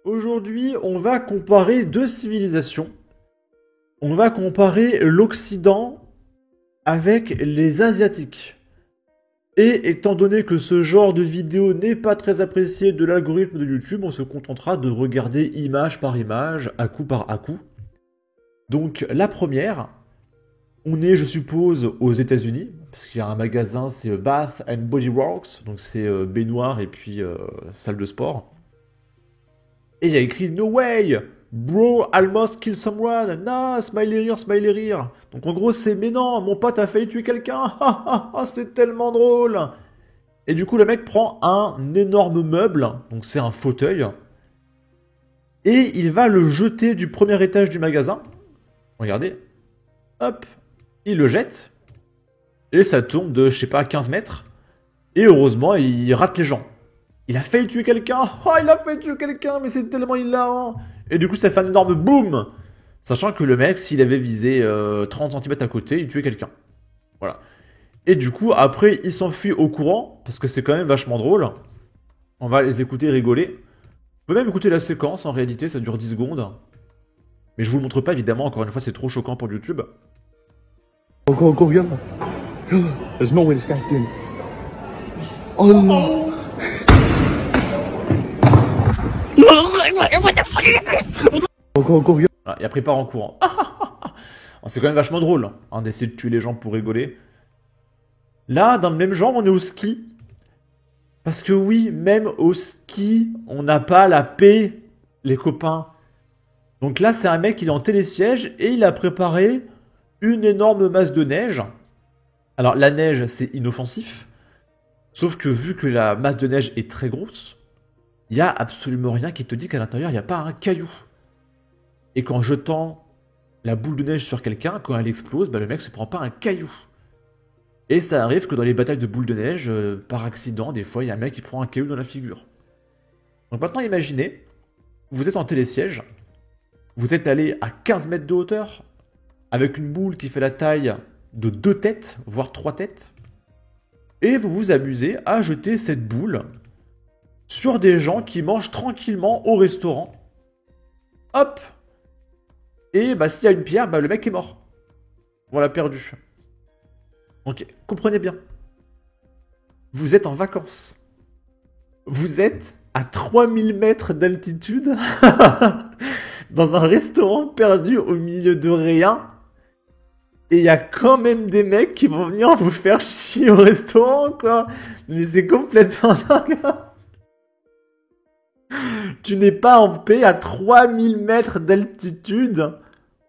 Aujourd'hui, on va comparer deux civilisations. On va comparer l'Occident avec les Asiatiques. Et étant donné que ce genre de vidéo n'est pas très apprécié de l'algorithme de YouTube, on se contentera de regarder image par image, à coup par à coup. Donc la première, on est, je suppose, aux États-Unis, parce qu'il y a un magasin, c'est Bath and Body Works, donc c'est baignoire et puis salle de sport. Et il y a écrit No way! Bro almost killed someone! Nah, smiley rire! Donc en gros, c'est mais non, mon pote a failli tuer quelqu'un! C'est tellement drôle! Et du coup, le mec prend un énorme meuble, donc c'est un fauteuil, et il va le jeter du premier étage du magasin. Regardez. Hop! Il le jette, et ça tombe de, je sais pas, 15 mètres. Et heureusement, il rate les gens. Il a failli tuer quelqu'un. Oh, il a failli tuer quelqu'un, mais c'est tellement hilarant. Et du coup, ça fait un énorme boom. Sachant que le mec, s'il avait visé 30 centimètres à côté, il tuait quelqu'un. Voilà. Et du coup, après, il s'enfuit au courant, parce que c'est quand même vachement drôle. On va les écouter rigoler. On peut même écouter la séquence, en réalité, ça dure 10 secondes. Mais je vous le montre pas, évidemment, encore une fois, c'est trop choquant pour YouTube. Go, get him. There's no way this guy's doing it. Oh no. Go, get him. Voilà, et après, il part en courant. C'est quand même vachement drôle, hein, d'essayer de tuer les gens pour rigoler. Là, dans le même genre, on est au ski. Parce que oui, même au ski, on n'a pas la paix, les copains. Donc là, c'est un mec, il est en télésiège et il a préparé une énorme masse de neige. Alors la neige, c'est inoffensif. Sauf que vu que la masse de neige est très grosse, il n'y a absolument rien qui te dit qu'à l'intérieur, il n'y a pas un caillou. Et qu'en jetant la boule de neige sur quelqu'un, quand elle explose, bah, le mec se prend pas un caillou. Et ça arrive que dans les batailles de boules de neige, par accident, des fois, il y a un mec qui prend un caillou dans la figure. Donc maintenant, imaginez, vous êtes en télésiège, vous êtes allé à 15 mètres de hauteur, avec une boule qui fait la taille de 2 têtes, voire 3 têtes, et vous vous amusez à jeter cette boule sur des gens qui mangent tranquillement au restaurant. Hop! Et bah, s'il y a une pierre, bah, le mec est mort. Voilà, perdu. Ok, comprenez bien. Vous êtes en vacances. Vous êtes à 3000 mètres d'altitude dans un restaurant perdu au milieu de rien. Et il y a quand même des mecs qui vont venir vous faire chier au restaurant, quoi. Mais c'est complètement dingue. Tu n'es pas en paix à 3000 mètres d'altitude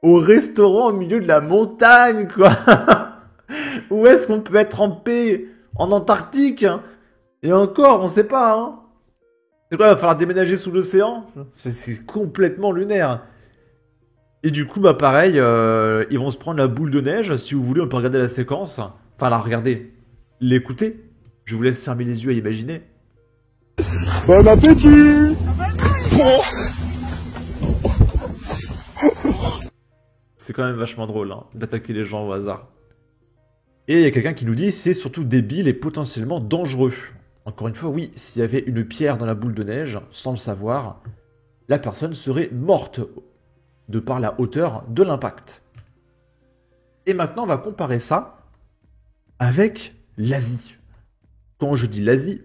au restaurant au milieu de la montagne, quoi. Où est-ce qu'on peut être en paix? En Antarctique? Et encore, on sait pas, hein. C'est quoi, il va falloir déménager sous l'océan? C'est complètement lunaire. Et du coup, bah pareil, ils vont se prendre la boule de neige. Si vous voulez, on peut regarder la séquence. Enfin, la regarder. L'écouter. Je vous laisse fermer les yeux et imaginer. Bon appétit. C'est quand même vachement drôle, hein, d'attaquer les gens au hasard. Et il y a quelqu'un qui nous dit c'est surtout débile et potentiellement dangereux. Encore une fois, oui, s'il y avait une pierre dans la boule de neige, sans le savoir, la personne serait morte de par la hauteur de l'impact. Et maintenant, on va comparer ça avec l'Asie. Quand je dis l'Asie,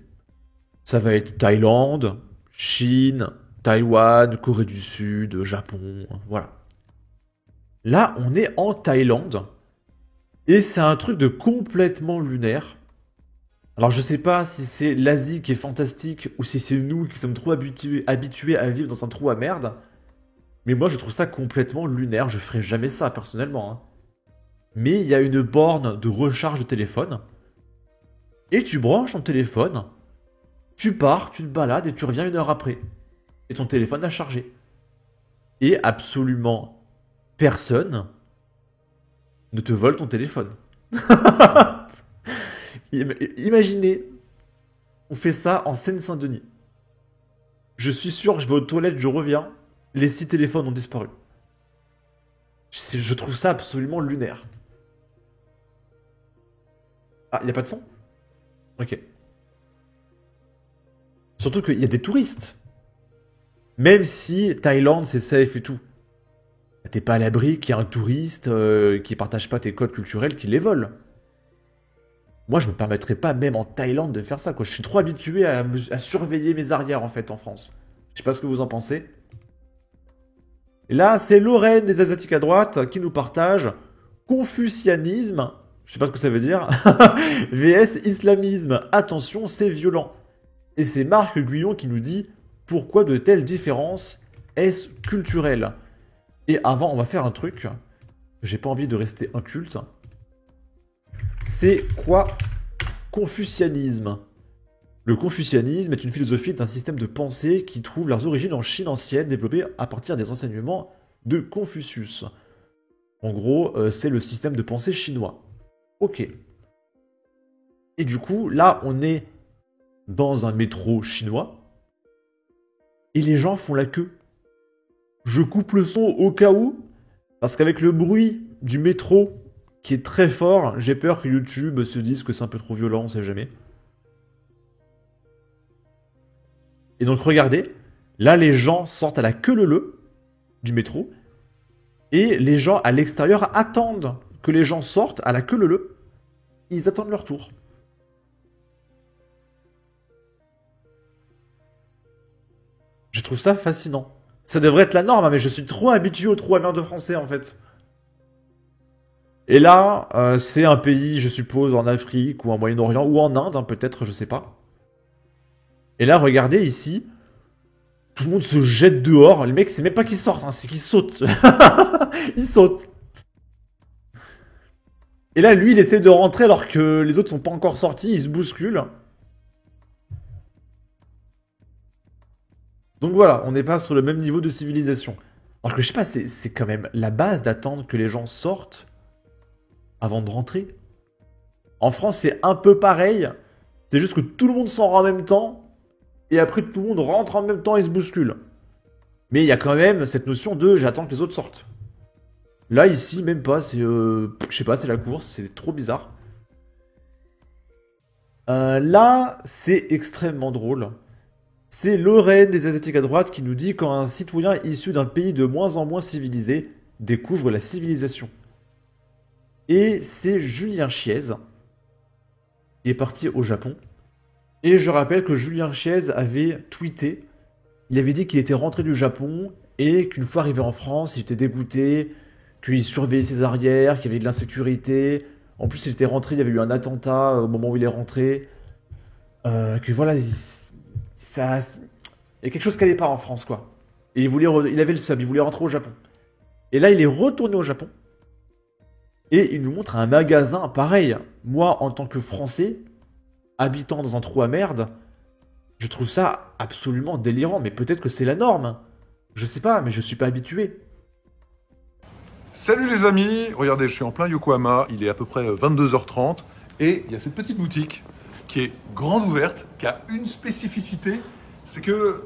ça va être Thaïlande, Chine, Taïwan, Corée du Sud, Japon, voilà. Là, on est en Thaïlande, et c'est un truc de complètement lunaire. Alors je sais pas si c'est l'Asie qui est fantastique, ou si c'est nous qui sommes trop habitués à vivre dans un trou à merde, mais moi je trouve ça complètement lunaire, je ferais jamais ça personnellement. Hein. Mais il y a une borne de recharge de téléphone, et tu branches ton téléphone, tu pars, tu te balades et tu reviens 1 heure après. Et ton téléphone a chargé. Et absolument personne ne te vole ton téléphone. Imaginez, on fait ça en Seine-Saint-Denis. Je suis sûr que je vais aux toilettes, je reviens, les 6 téléphones ont disparu. Je trouve ça absolument lunaire. Ah, y a pas de son? Ok. Surtout qu'il y a des touristes. Même si Thaïlande, c'est safe et tout. T'es pas à l'abri qu'il y ait un touriste qui partage pas tes codes culturels, qui les vole. Moi, je me permettrais pas, même en Thaïlande, de faire ça, quoi. Je suis trop habitué à surveiller mes arrières, en fait, en France. Je sais pas ce que vous en pensez. Et là, c'est Lorraine des Asiatiques à droite qui nous partage confucianisme, je sais pas ce que ça veut dire, vs islamisme. Attention, c'est violent. Et c'est Marc Guyon qui nous dit pourquoi de telles différences est-ce culturel. Et avant, on va faire un truc. J'ai pas envie de rester inculte. C'est quoi confucianisme? Le confucianisme est une philosophie d'un système de pensée qui trouve leurs origines en Chine ancienne, développée à partir des enseignements de Confucius. En gros, c'est le système de pensée chinois. Ok. Et du coup, là, on est dans un métro chinois, et les gens font la queue. Je coupe le son au cas où, parce qu'avec le bruit du métro, qui est très fort, j'ai peur que YouTube se dise que c'est un peu trop violent, on sait jamais. Et donc regardez, là les gens sortent à la queue leu du métro, et les gens à l'extérieur attendent que les gens sortent à la queue leu. Ils attendent leur tour. Je trouve ça fascinant. Ça devrait être la norme, hein, mais je suis trop habitué au trou à merde français en fait. Et là, c'est un pays, je suppose, en Afrique ou en Moyen-Orient ou en Inde, hein, peut-être, je sais pas. Et là, regardez ici, tout le monde se jette dehors. Les mecs, c'est même pas qu'ils sortent, hein, c'est qu'ils sautent. Ils sautent. Et là, lui, il essaie de rentrer alors que les autres sont pas encore sortis, ils se bousculent. Donc voilà, on n'est pas sur le même niveau de civilisation. Alors que je sais pas, c'est quand même la base d'attendre que les gens sortent avant de rentrer. En France, c'est un peu pareil. C'est juste que tout le monde sort en même temps. Et après, tout le monde rentre en même temps et se bouscule. Mais il y a quand même cette notion de j'attends que les autres sortent. Là, ici, même pas. C'est, je sais pas, c'est la course. C'est trop bizarre. Là, c'est extrêmement drôle. C'est Lorraine des Asiatiques à droite qui nous dit quand un citoyen issu d'un pays de moins en moins civilisé découvre la civilisation. Et c'est Julien Chiez qui est parti au Japon. Et je rappelle que Julien Chiez avait tweeté, il avait dit qu'il était rentré du Japon et qu'une fois arrivé en France, il était dégoûté, qu'il surveillait ses arrières, qu'il y avait de l'insécurité. En plus, il était rentré, il y avait eu un attentat au moment où il est rentré. Que voilà, ça, il y a quelque chose qui n'allait pas en France, quoi. Et il avait le seum, il voulait rentrer au Japon. Et là, il est retourné au Japon. Et il nous montre un magasin pareil. Moi, en tant que Français, habitant dans un trou à merde, je trouve ça absolument délirant. Mais peut-être que c'est la norme. Je sais pas, mais je suis pas habitué. Salut les amis, regardez, je suis en plein Yokohama, il est à peu près 22h30 et il y a cette petite boutique qui est grande ouverte, qui a une spécificité, c'est que,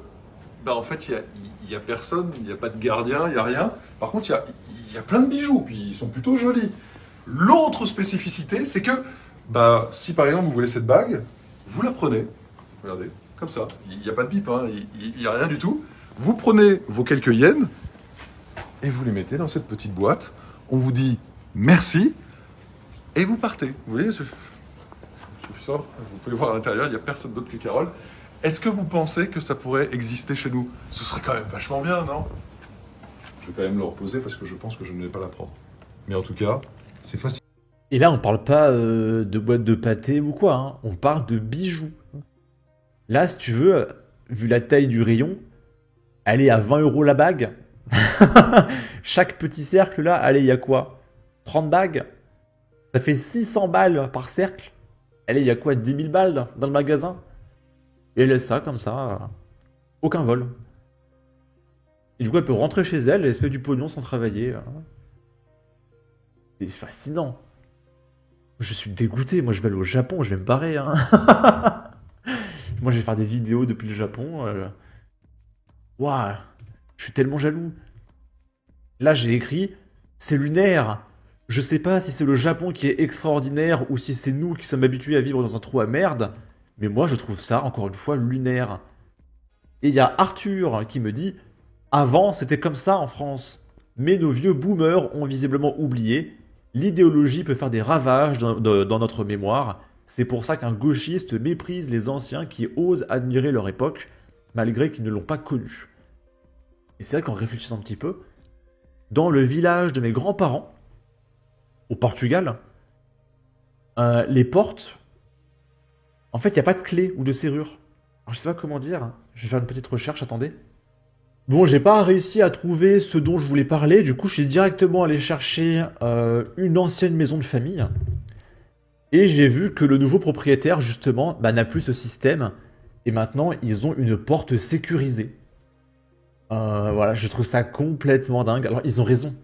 en fait, il y a personne, il n'y a pas de gardien, il n'y a rien. Par contre, il y a plein de bijoux, puis ils sont plutôt jolis. L'autre spécificité, c'est que, si par exemple vous voulez cette bague, vous la prenez, regardez, comme ça, il n'y a pas de bip, hein, il n'y a rien du tout. Vous prenez vos quelques yens, et vous les mettez dans cette petite boîte. On vous dit merci et vous partez. Vous voyez, je sors, vous pouvez voir à l'intérieur, il n'y a personne d'autre que Carole. Est-ce que vous pensez que ça pourrait exister chez nous? Ce serait quand même vachement bien, non? Je vais quand même le reposer parce que je pense que je ne vais pas la prendre. Mais en tout cas, c'est facile. Et là, on parle pas de boîte de pâté ou quoi, hein. On parle de bijoux. Là, si tu veux, vu la taille du rayon, elle est à 20 € la bague. Chaque petit cercle là, allez, il y a quoi? 30 bagues? Ça fait 600 balles par cercle. Allez, il y a quoi? 10 000 balles dans le magasin? Et elle laisse ça comme ça. Aucun vol. Et du coup, elle peut rentrer chez elle et se fait du pognon sans travailler. C'est fascinant. Je suis dégoûté. Moi, je vais aller au Japon, je vais me barrer. Hein. Moi, je vais faire des vidéos depuis le Japon. Waouh! Je suis tellement jaloux. Là, j'ai écrit « C'est lunaire ». Je sais pas si c'est le Japon qui est extraordinaire ou si c'est nous qui sommes habitués à vivre dans un trou à merde, mais moi, je trouve ça, encore une fois, lunaire. Et il y a Arthur qui me dit « Avant, c'était comme ça en France. Mais nos vieux boomers ont visiblement oublié. L'idéologie peut faire des ravages dans notre mémoire. C'est pour ça qu'un gauchiste méprise les anciens qui osent admirer leur époque, malgré qu'ils ne l'ont pas connue. » Et c'est vrai qu'en réfléchissant un petit peu, dans le village de mes grands-parents, au Portugal, les portes, en fait, il n'y a pas de clé ou de serrure. Alors, je sais pas comment dire. Je vais faire une petite recherche, attendez. Bon, j'ai pas réussi à trouver ce dont je voulais parler. Du coup, je suis directement allé chercher une ancienne maison de famille. Et j'ai vu que le nouveau propriétaire, justement, n'a plus ce système. Et maintenant, ils ont une porte sécurisée. Voilà, je trouve ça complètement dingue. Alors, ils ont raison.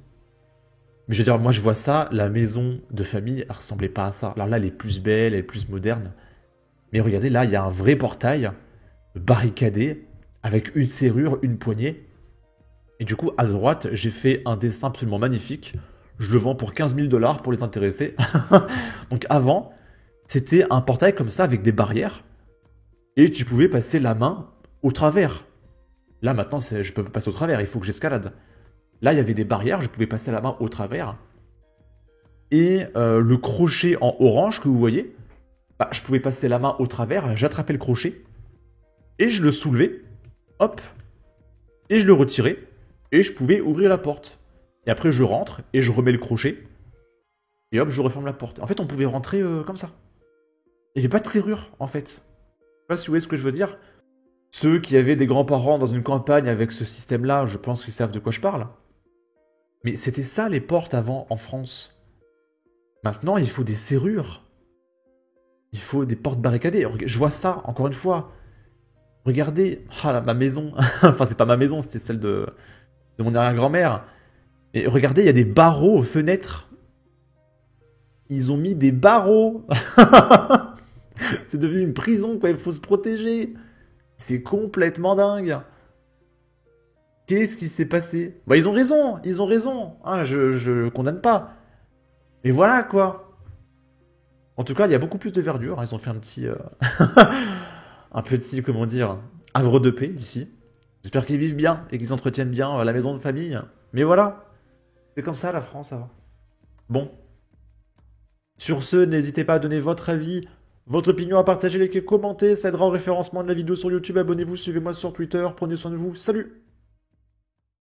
Mais je veux dire, moi, je vois ça, la maison de famille, elle ressemblait pas à ça. Alors là, elle est plus belle, elle est plus moderne. Mais regardez, là, il y a un vrai portail barricadé avec une serrure, une poignée. Et du coup, à droite, j'ai fait un dessin absolument magnifique. Je le vends pour 15 000 $ pour les intéressés. Donc avant, c'était un portail comme ça avec des barrières. Et tu pouvais passer la main au travers. Là, maintenant, je peux pas passer au travers, il faut que j'escalade. Là, il y avait des barrières, je pouvais passer la main au travers. Et le crochet en orange que vous voyez, je pouvais passer la main au travers, j'attrapais le crochet, et je le soulevais, hop, et je le retirais, et je pouvais ouvrir la porte. Et après, je rentre, et je remets le crochet, et hop, je referme la porte. En fait, on pouvait rentrer comme ça. Il n'y avait pas de serrure, en fait. Je sais pas si vous voyez ce que je veux dire. Ceux qui avaient des grands-parents dans une campagne avec ce système-là, je pense qu'ils savent de quoi je parle. Mais c'était ça, les portes avant, en France. Maintenant, il faut des serrures. Il faut des portes barricadées. Je vois ça, encore une fois. Regardez, ma maison. Enfin, c'est pas ma maison, c'était celle de mon arrière-grand-mère. Et regardez, il y a des barreaux aux fenêtres. Ils ont mis des barreaux. C'est devenu une prison, quoi. Il faut se protéger. C'est complètement dingue. Qu'est-ce qui s'est passé? Ils ont raison, ils ont raison. Hein, je condamne pas. Mais voilà, quoi. En tout cas, il y a beaucoup plus de verdure. Ils ont fait un petit... un petit, comment dire, havre de paix, ici. J'espère qu'ils vivent bien et qu'ils entretiennent bien la maison de famille. Mais voilà. C'est comme ça, la France, avant. Bon. Sur ce, n'hésitez pas à donner votre avis, votre opinion, à partager, liker, commenter. Ça aidera au référencement de la vidéo sur YouTube. Abonnez-vous, suivez-moi sur Twitter. Prenez soin de vous. Salut!